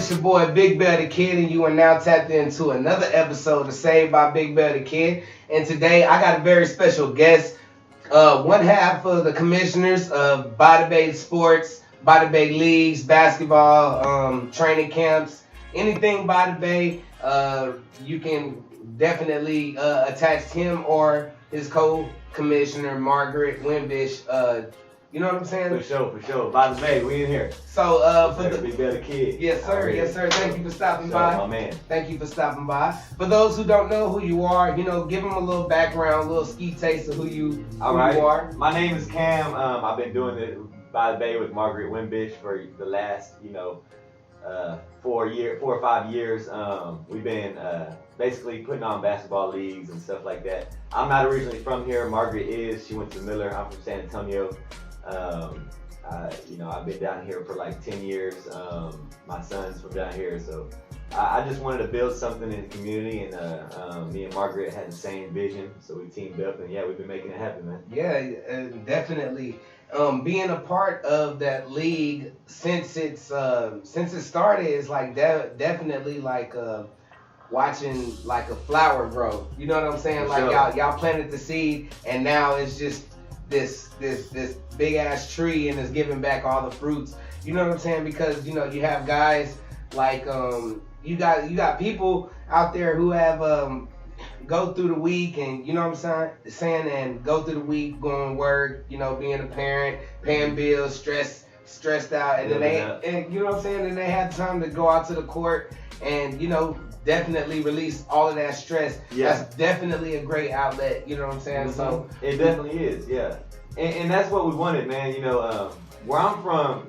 it's your boy Big the Kid, and you are now tapped into another episode of Saved by Big the Kid. And today I got a very special guest, one half of the commissioners of Bada Bay Sports, Bada Bay Leagues, basketball, training camps, anything Bada Bay. You can definitely attach him or his co-commissioner, Maragraet Wimbish. You know what I'm saying? For sure. By the way, we in here. So for the Big Better Kid. Yes, sir. Thank you for stopping by. My man. Thank you for stopping by. For those who don't know who you are, give them a little background, a little ski taste of who you are. My name is Cam. I've been doing it by the bay with Maragraet Wimbish for the last, 4 or 5 years. We've been basically putting on basketball leagues and stuff like that. I'm not originally from here. Maragraet is. She went to Miller. I'm from San Antonio. I've been down here for like 10 years. My son's from down here, so I just wanted to build something in the community, and me and Maragraet had the same vision, so we teamed up, and we've been making it happen, man. Yeah, definitely. Being a part of that league since it started is like definitely like watching like a flower grow. You know what I'm saying? For like sure. y'all planted the seed, and now it's just this big ass tree, and it's giving back all the fruits. You know what I'm saying? Because you have guys like you got people out there who have go through the week, and you know what I'm saying, and go through the week going to work, being a parent, paying bills, stressed out, and then you know what I'm saying, and they have time to go out to the court and definitely release all of that stress. Yeah. That's definitely a great outlet, you know what I'm saying? Mm-hmm. So it definitely is, yeah. And that's what we wanted, man. Where I'm from,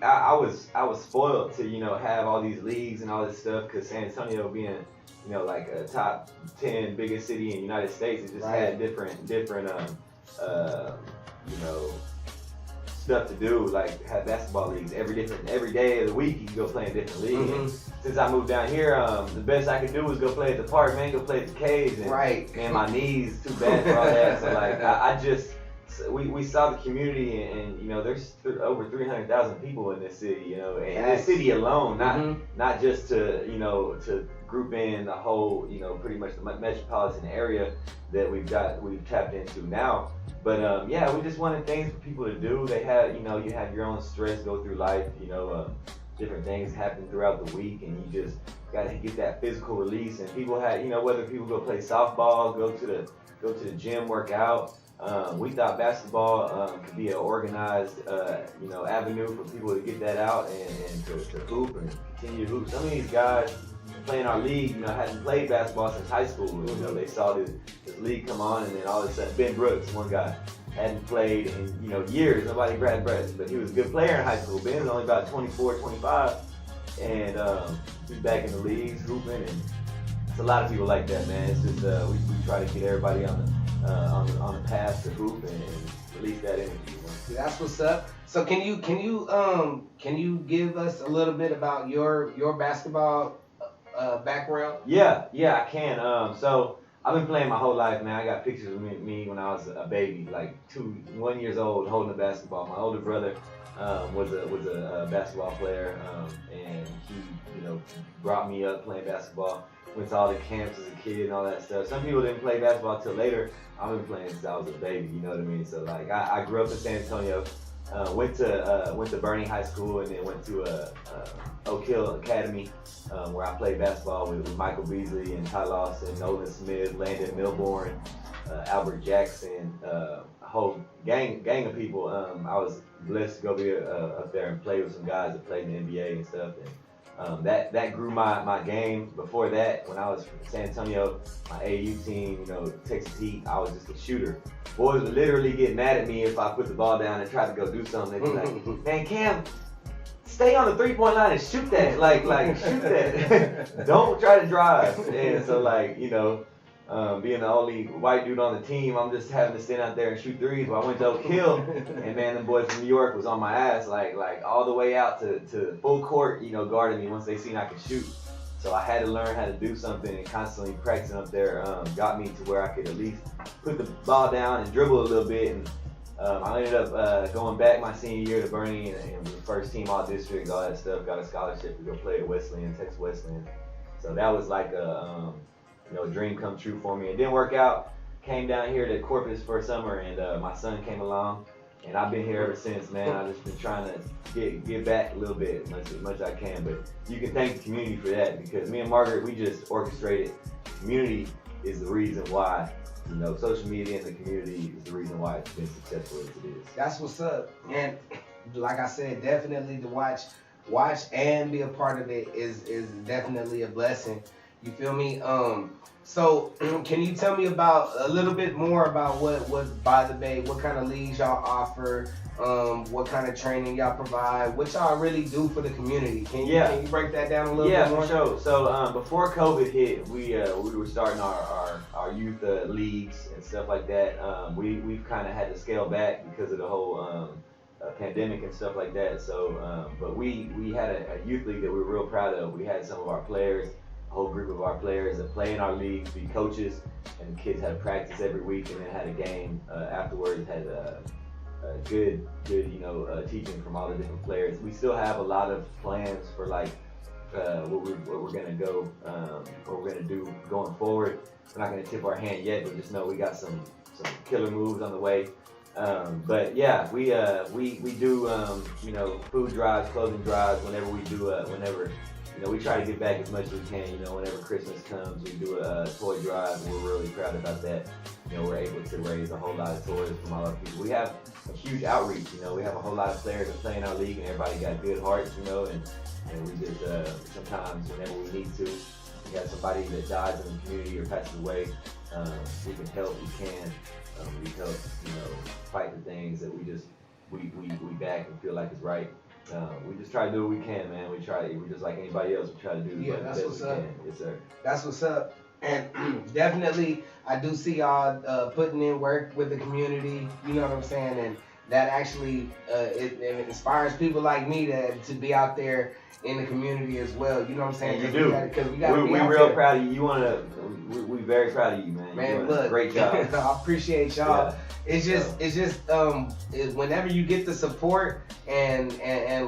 I was spoiled to have all these leagues and all this stuff, because San Antonio being like a top 10 biggest city in the United States, it just had different stuff to do, like have basketball leagues every day of the week. You can go play in different leagues. Mm-hmm. Since I moved down here, the best I could do was go play at the park, man. Go play at the caves, and man, my knees too bad for all that. So like we saw the community, and there's over 300,000 people in this city, and this city alone, not just to group in the whole, pretty much the metropolitan area that we've tapped into now. But we just wanted things for people to do. They had, you have your own stress go through life, different things happen throughout the week, and you just gotta get that physical release. And people had, whether people go play softball, go to the gym, work out. We thought basketball could be an organized, avenue for people to get that out and to hoop and continue to hoop. Some of these guys playing our league, hadn't played basketball since high school. They saw this league come on, and then all of a sudden, Ben Brooks, one guy, hadn't played in years. Nobody grabbed breath, but he was a good player in high school. Ben's only about 24, 25, and he's back in the leagues hooping. And it's a lot of people like that, man. It's just we try to get everybody on the path to hoop and release that energy. That's what's up. So can you give us a little bit about your basketball background? Yeah, I can. So I've been playing my whole life, man. I got pictures of me when I was a baby, like 1 year old, holding a basketball. My older brother was a basketball player, and he brought me up playing basketball. Went to all the camps as a kid and all that stuff. Some people didn't play basketball till later. I've been playing since I was a baby. You know what I mean? So like I grew up in San Antonio. Went to Bernie High School, and then went to Oak Hill Academy, where I played basketball with Michael Beasley and Ty Lawson, Nolan Smith, Landon Milborn, Albert Jackson, a whole gang of people. I was blessed to go be up there and play with some guys that played in the NBA and stuff. And that grew my game. Before that, when I was from San Antonio, my AU team, Texas Heat, I was just a shooter. Boys would literally get mad at me if I put the ball down and tried to go do something. They'd be like, "Man, Cam, stay on the 3-point line and shoot that. Like shoot that. Don't try to drive." And so being the only white dude on the team, I'm just having to stand out there and shoot threes. Well, I went to Oak Hill, and man, them boys from New York was on my ass, like all the way out to full court, guarding me once they seen I could shoot. So I had to learn how to do something, and constantly practicing up there got me to where I could at least put the ball down and dribble a little bit. And I ended up going back my senior year to Bernie and was first team all district, all that stuff. Got a scholarship to go play at Wesleyan, Texas Wesleyan. So that was like a dream come true for me. It didn't work out. Came down here to Corpus for a summer, and my son came along, and I've been here ever since, man. I've just been trying to give back a little bit, as much as I can. But you can thank the community for that, because me and Margaret, we just orchestrated. Community is the reason why. Social media and the community is the reason why it's been successful as it is. That's what's up. And like I said, definitely to watch and be a part of it is definitely a blessing. You feel me? So can you tell me about a little bit more about what By the Bay, what kind of leagues y'all offer, what kind of training y'all provide, what y'all really do for the community? Can you break that down a little bit more? Yeah, for sure. So before COVID hit, we were starting our youth leagues and stuff like that. We've kind of had to scale back because of the whole pandemic and stuff like that. So but we had a youth league that we were real proud of. We had some of our players, a whole group of our players that play in our leagues, be coaches, and the kids had practice every week and then had a game afterwards. Had good teaching from all the different players. We still have a lot of plans for like what we're gonna go, what we're gonna do going forward. We're not gonna tip our hand yet, but just know we got some killer moves on the way. But yeah, we do food drives, clothing drives whenever we do we try to give back as much as we can. Whenever Christmas comes, we do a toy drive, and we're really proud about that. We're able to raise a whole lot of toys from all our people. We have a huge outreach. We have a whole lot of players that play in our league, and everybody got good hearts. And we just sometimes whenever we need to, we have somebody that dies in the community or passes away. We can help. We can. We help. Fight the things that we back and feel like is right. We just try to do what we can, man. We're just like anybody else. We try to do the best we can. Yes, sir. That's what's up. And definitely, I do see y'all putting in work with the community. You know what I'm saying? And that actually it inspires people like me to be out there in the community as well. You know what I'm saying? And you do. Because we're real proud of you. We're very proud of you, man. Man, look, great job. I appreciate y'all. Yeah. It's just whenever you get the support and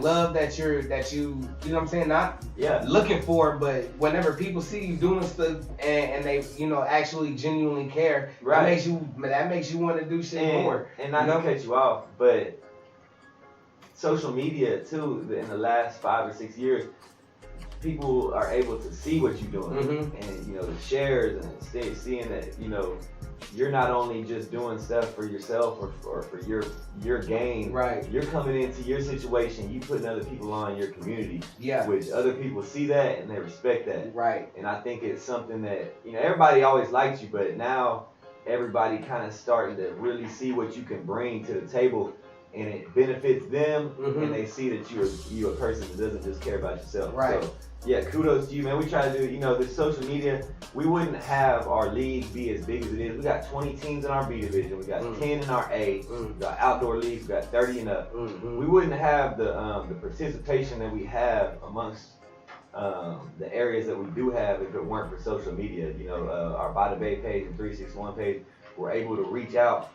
love that you know what I'm saying, not looking for, but whenever people see you doing stuff and they actually genuinely care, right. that makes you want to do shit more. And not to cut you off, but social media too, in the last 5 or 6 years, people are able to see what you're doing, and the shares and seeing that you're not only just doing stuff for yourself or for your gain. Right. You're coming into your situation, you putting other people on your community. Yeah. Which other people see that and they respect that. Right. And I think it's something that everybody always liked you, but now everybody kind of starting to really see what you can bring to the table. And it benefits them, and they see that you're a person that doesn't just care about yourself. Right. So, yeah, kudos to you, man. We try to do, this social media, we wouldn't have our league be as big as it is. We got 20 teams in our B division. We got 10 in our A. We got outdoor leagues. We got 30 and up. We wouldn't have the participation that we have amongst the areas that we do have if it weren't for social media. Our By the Bay page and 361 page, we're able to reach out.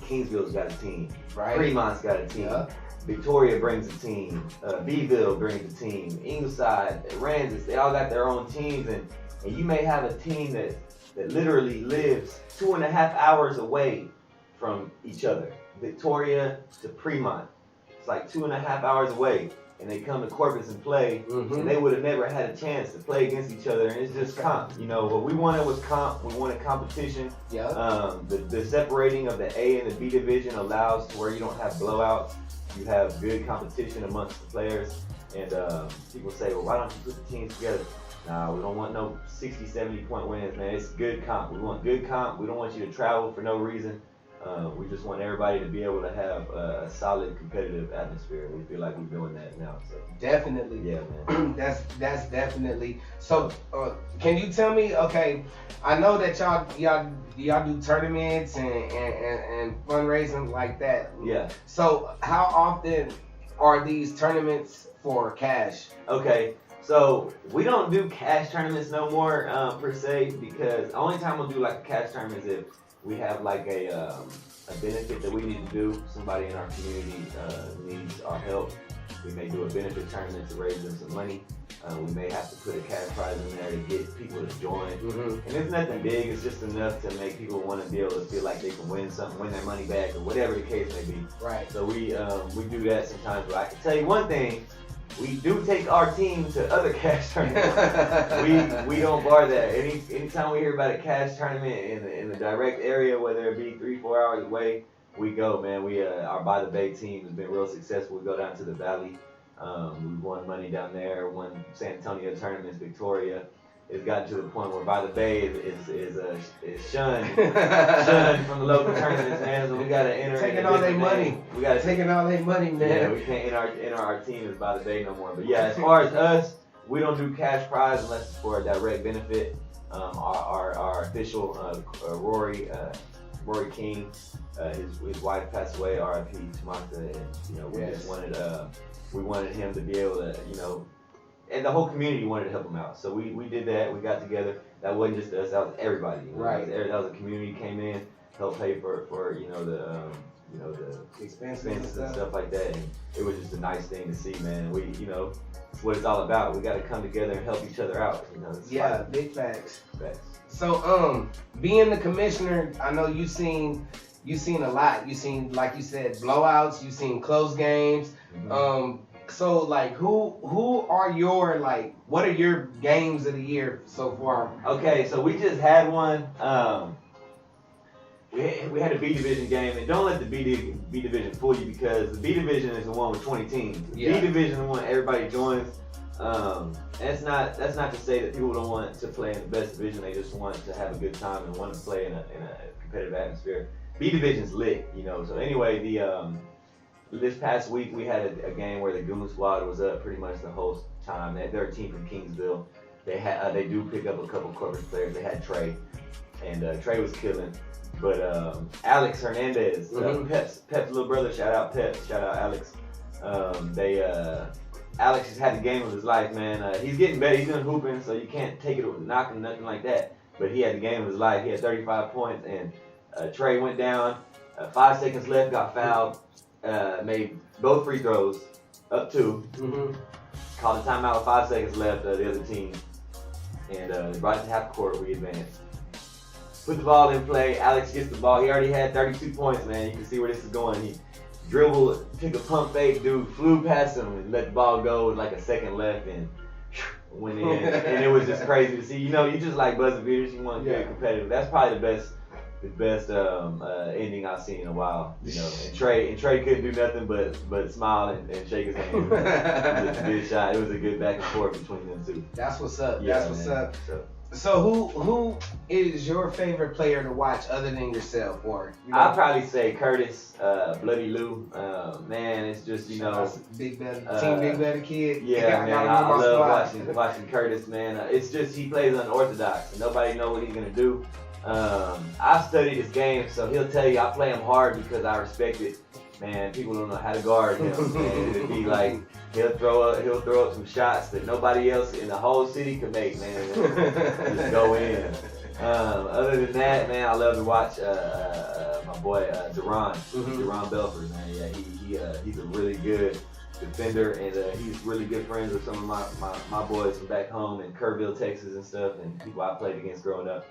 Kingsville's got a team. Right. Fremont's got a team. Yeah. Victoria brings a team. Beeville brings a team. Ingleside, Aransas, they all got their own teams, and you may have a team that literally lives 2.5 hours away from each other. Victoria to Fremont, it's like 2.5 hours away, and they come to Corpus and play, and they would have never had a chance to play against each other, and it's just comp. What we wanted was comp. We wanted competition. Yeah. The separating of the A and the B division allows to where you don't have blowouts. You have good competition amongst the players, and people say, well, why don't you put the teams together? Nah, we don't want no 60, 70 point wins, man. It's good comp. We want good comp. We don't want you to travel for no reason. We just want everybody to be able to have a solid competitive atmosphere. We feel like we're doing that now. So definitely. Yeah, man. that's definitely. So can you tell me? Okay, I know that y'all do tournaments and fundraising like that. Yeah. So how often are these tournaments for cash? Okay. So we don't do cash tournaments no more per se, because the only time we'll do like a cash tournament is we have like a benefit that we need to do. Somebody in our community needs our help. We may do a benefit tournament to raise them some money. We may have to put a cash prize in there to get people to join. And it's nothing big, it's just enough to make people want to be able to feel like they can win something, win their money back, or whatever the case may be. Right. So we do that sometimes, but I can tell you one thing, we do take our team to other cash tournaments. we don't bar that. Anytime we hear about a cash tournament in the direct area, whether it be 3-4 hours away, we go, man. Our By the Bay team has been real successful. We go down to the Valley. We won money down there, won San Antonio tournaments, Victoria. It's gotten to the point where By the Bay is shunned from the local tournaments, man. So we gotta enter. Taking all their money. We gotta taking all their money, man. Yeah, we can't enter our team as By the Bay no more. But yeah, as far as us, we don't do cash prize unless it's for a direct benefit. Our official Rory King, his wife passed away, R.I.P. Tamantha, and we just wanted him to be able to, and the whole community wanted to help him out. So we did that. We got together. That wasn't just us. That was everybody. Right. That was a community came in, helped pay for the expenses and stuff like that. And it was just a nice thing to see, man. It's what it's all about. We got to come together and help each other out. Yeah, big facts. Facts. So, being the commissioner, I know you've seen a lot. You've seen, like you said, blowouts. You've seen close games. So, like, who are your, like, what are your games of the year so far? Okay, so we just had one. We had a B division game, and don't let the B division fool you, because the B division is the one with 20 teams. The B division is the one everybody joins. That's not to say that people don't want to play in the best division. They just want to have a good time and want to play in a competitive atmosphere. B division's lit, So anyway, this past week we had a game where the Goon Squad was up pretty much the whole time. They're a team from Kingsville. They do pick up a couple Corpus players. They had Trey, and Trey was killing. But Alex Hernandez, Pep's little brother, shout out Pep, shout out Alex. Alex has had the game of his life, man. He's getting better. He's been hooping, so you can't take it with knocking, nothing like that. But he had the game of his life. He had 35 points, and Trey went down. 5 seconds left, got fouled. Made both free throws, up 2. Called a timeout with 5 seconds left, the other team. And brought it to half court, we advanced. Put the ball in play. Alex gets the ball. He already had 32 points, man. You can see where this is going. He dribbled, took a pump fake, dude flew past him and let the ball go with like a second left and went in. And it was just crazy to see. You just like buzzer beaters. You want to get competitive. That's probably the best ending I've seen in a while. And Trey couldn't do nothing but smile and shake his hand. It was a good shot. It was a good back and forth between them two. That's what's up. Yeah, that's what's up. So who is your favorite player to watch other than yourself? Or I'd probably say Curtis, Bloody Lou. Man, it's just Big Better Team Big Better kid. Yeah, man, I love watching Curtis, man. It's just he plays unorthodox, and nobody knows what he's gonna do. I've studied his game, so he'll tell you I play him hard because I respect it. Man, people don't know how to guard him. Man, it'd be like he'll throw up some shots that nobody else in the whole city could make. Man, just go in. Other than that, man, I love to watch my boy Deron Belford. Man, yeah, he's a really good defender, and he's really good friends with some of my boys from back home in Kerrville, Texas, and stuff, and people I played against growing up.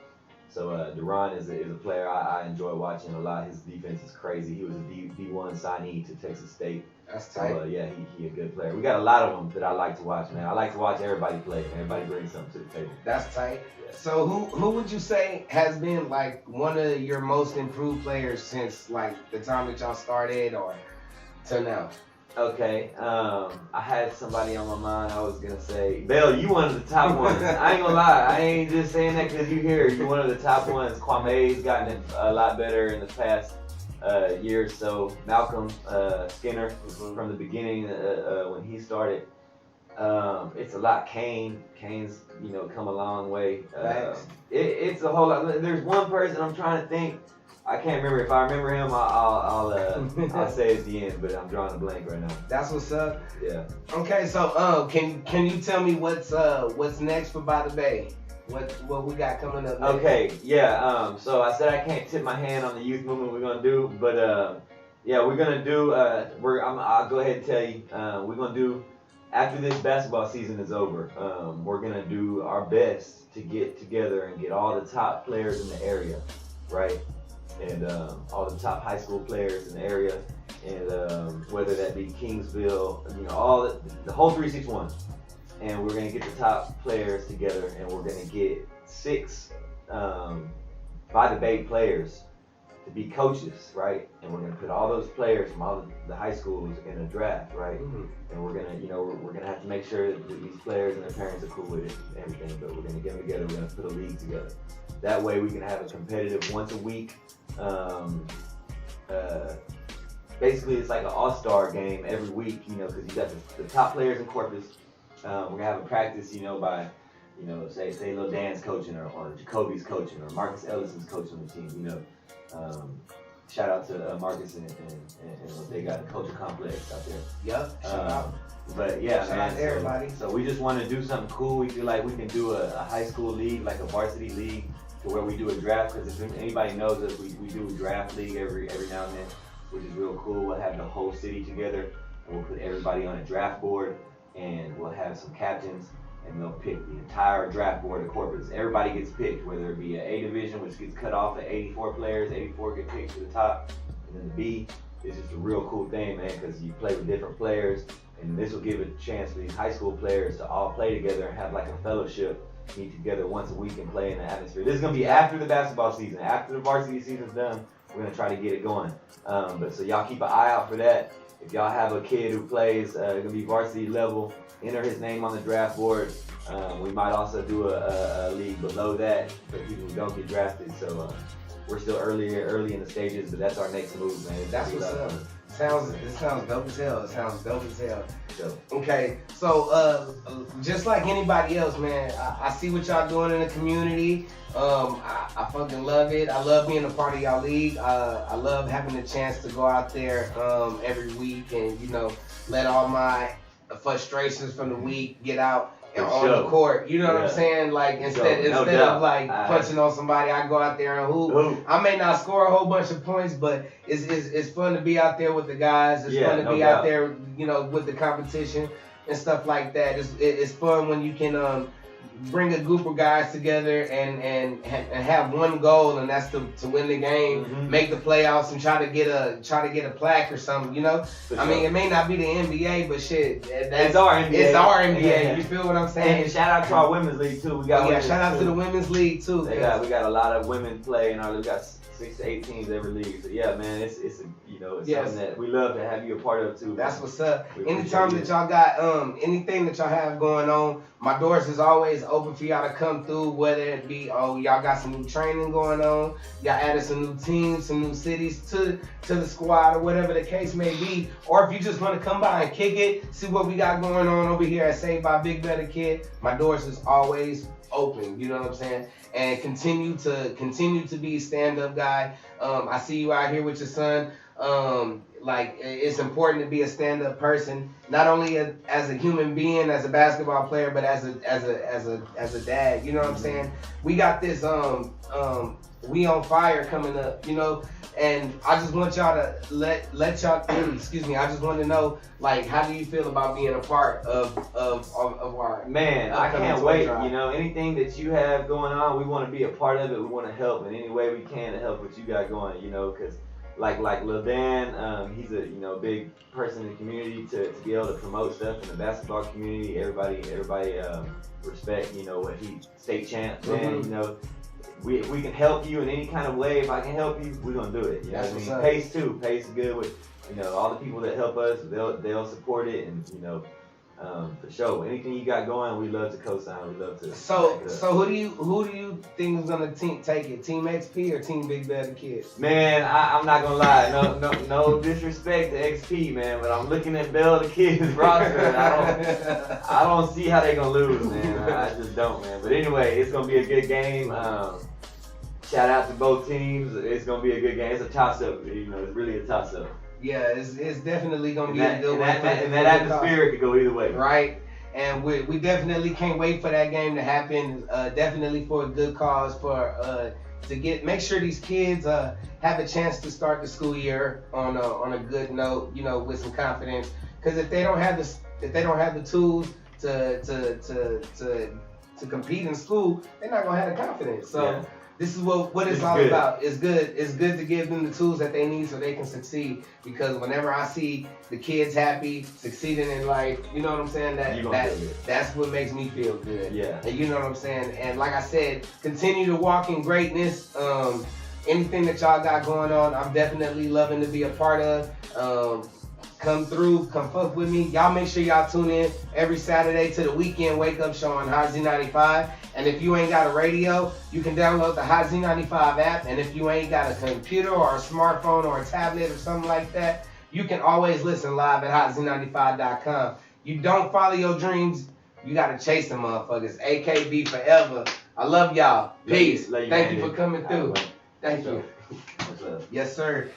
So Deron is a player I enjoy watching a lot. His defense is crazy. He was a D1 signee to Texas State. That's tight. So yeah, he a good player. We got a lot of them that I like to watch, man. I like to watch everybody play. Everybody brings something to the table. That's tight. Yeah. So who would you say has been like one of your most improved players since like the time that y'all started or till now? Okay, I had somebody on my mind. I was gonna say, Bell, you one of the top ones. I ain't gonna lie. I ain't just saying that because you here. You one of the top ones. Kwame's gotten it a lot better in the past year or so. Malcolm Skinner from the beginning when he started. It's a lot. Kane's come a long way. It's a whole lot. There's one person I'm trying to think. I can't remember. If I remember him, I'll say at the end. But I'm drawing a blank right now. That's what's up. Yeah. Okay, so can you tell me what's next for By the Bay? what we got coming up next? Okay, yeah. So I said I can't tip my hand on the youth movement we're gonna do, but yeah, we're gonna do. I'll go ahead and tell you. We're gonna do after this basketball season is over. We're gonna do our best to get together and get all the top players in the area, right? And all the top high school players in the area, and whether that be Kingsville, all the whole 361. And we're gonna get the top players together, and we're gonna get 6 by the Bigg players to be coaches, right? And we're gonna put all those players from all the high schools in a draft, right? Mm-hmm. And we're gonna, we're gonna have to make sure that these players and their parents are cool with it and everything. But we're gonna get them together. We're gonna put a league together. That way we can have a competitive once a week. Basically, it's like an all-star game every week, because you got the top players in Corpus. We're gonna have a practice, by, say Lil Dan's coaching or Jacoby's coaching or Marcus Ellison's coaching the team. Shout out to Marcus and what they got the culture complex out there. Yep. Shout out. But yeah, shout out to everybody. So we just want to do something cool. We feel like we can do a high school league, like a varsity league, to where we do a draft. Because if anybody knows us, we do a draft league every now and then, which is real cool. We'll have the whole city together, and we'll put everybody on a draft board. And we'll have some captains, and they'll pick the entire draft board of Corpus. Everybody gets picked, whether it be an A division, which gets cut off at 84 players. 84 get picked to the top, and then the B is just a real cool thing, man, because you play with different players, and this will give a chance for these high school players to all play together and have like a fellowship, meet together once a week and play in the atmosphere. This is gonna be after the basketball season, after the varsity season's done. We're gonna try to get it going. But so y'all keep an eye out for that. If y'all have a kid who plays, gonna be varsity level, enter his name on the draft board. We might also do a league below that for people who don't get drafted. So we're still early in the stages, but that's our next move, man. That's what's up. It sounds dope as hell. So, okay, so just like anybody else, man, I see what y'all doing in the community. I fucking love it. I love being a part of y'all league. I love having the chance to go out there every week and let all my frustrations from the week get out on the court. You know what I'm saying? Like instead of like punching on somebody, I go out there and hoop. I may not score a whole bunch of points, but it's fun to be out there with the guys. It's fun to be out there, with the competition and stuff like that. It's fun when you can bring a group of guys together and have one goal, and that's to win the game, make the playoffs, and try to get a plaque or something. I mean, it may not be the NBA, but shit, it's our NBA. It's our NBA. Yeah. You feel what I'm saying? And shout out to our women's league too. We got shout out to the women's league too. We got a lot of women play, and we got 6 to 8 teams every league. So yeah, man, it's something that we love to have you a part of too. That's what's up. Anytime that y'all got anything that y'all have going on, my doors is always open for y'all to come through. Whether it be y'all got some new training going on, y'all added some new teams, some new cities to the squad, or whatever the case may be. Or if you just want to come by and kick it, see what we got going on over here at Saved by Bigg Better Kid, my doors is always open. You know what I'm saying? And continue to be a stand-up guy. I see you out here with your son. Like it's important to be a stand-up person, not only as a human being, as a basketball player, but as a dad. You know what I'm saying? We got this We on Fire coming up, and I just want y'all to let y'all excuse me. I just want to know, like, how do you feel about being a part of our man? I can't wait. Anything that you have going on, we want to be a part of it. We want to help in any way we can to help what you got going. Because like Lil Dan, he's a big person in the community to be able to promote stuff in the basketball community. Everybody respect what he state champ, man. If we can help you in any kind of way, if I can help you, we're gonna do it. You know what I mean? Pace too. Pace is good with all the people that help us. They'll support it, and for sure. Anything you got going, we love to co-sign. We love to. So who do you think is gonna take it? Team XP or Team Bigg Better Kid? Man, I'm not gonna lie. No disrespect to XP, man, but I'm looking at Bell the Kid's roster, and I don't see how they gonna lose, man. I just don't, man. But anyway, it's gonna be a good game. Shout out to both teams. It's gonna be a good game. It's a toss-up. It's really a toss-up. Yeah, it's definitely gonna be a good one. And that atmosphere could go either way. Right. And we definitely can't wait for that game to happen. Definitely for a good cause, for to make sure these kids have a chance to start the school year on a good note, you know, with some confidence. Because if they don't have the tools to compete in school, they're not gonna have the confidence. So. Yeah. This is what it's all about. It's good. It's good to give them the tools that they need so they can succeed. Because whenever I see the kids happy, succeeding in life, you know what I'm saying? That's what makes me feel good. Yeah. And you know what I'm saying? And like I said, continue to walk in greatness. Anything that y'all got going on, I'm definitely loving to be a part of. Come through, come fuck with me. Y'all make sure y'all tune in every Saturday to the Weekend Wake Up Show on Hot Z95. And if you ain't got a radio, you can download the Hot Z95 app. And if you ain't got a computer or a smartphone or a tablet or something like that, you can always listen live at HotZ95.com. You don't follow your dreams, you gotta chase them motherfuckers. AKB forever. I love y'all. Peace. Love you, Thank you for coming through. Thank you. What's up? Yes, sir.